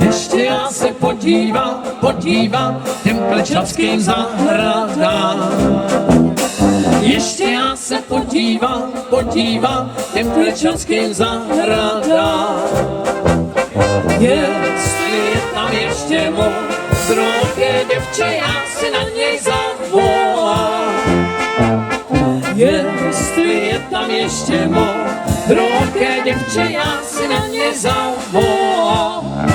Ještě já se podívám těm klečavským zahradám. Ještě já se podívám těm klečavským zahradám. Jestli je tam ještě modroké děvče, já si na něj zavolám. Jestli je tam ještě modroké děvče, já si na něj zavolám.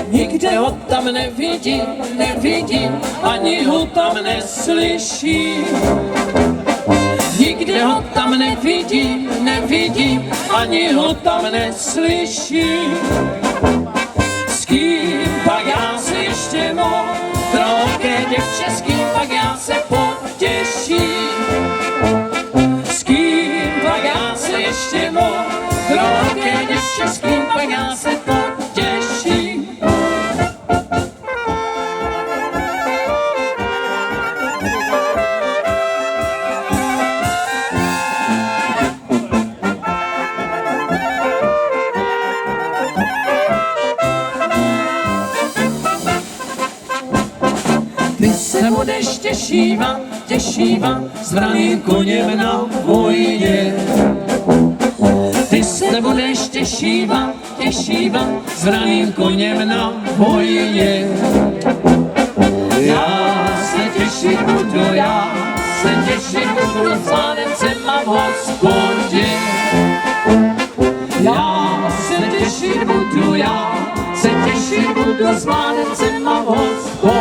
Nikde ho tam nevidím, ani ho tam neslyším. Nikde ho tam nevidím, ani ho tam neslyším. S kým pak já se ještě modroké děvče, s kým pak já se potěším. S kým pak já se ještě modroké děvče, s kým pak já se potěším. Ty se budeš těšívat s vraným koněm na vojně. Ty se budeš těšívat s vraným koněm na vojně. Já se těšit budu s mládencem a v hospodě. Já se těšit budu s mládencem a v hospodě.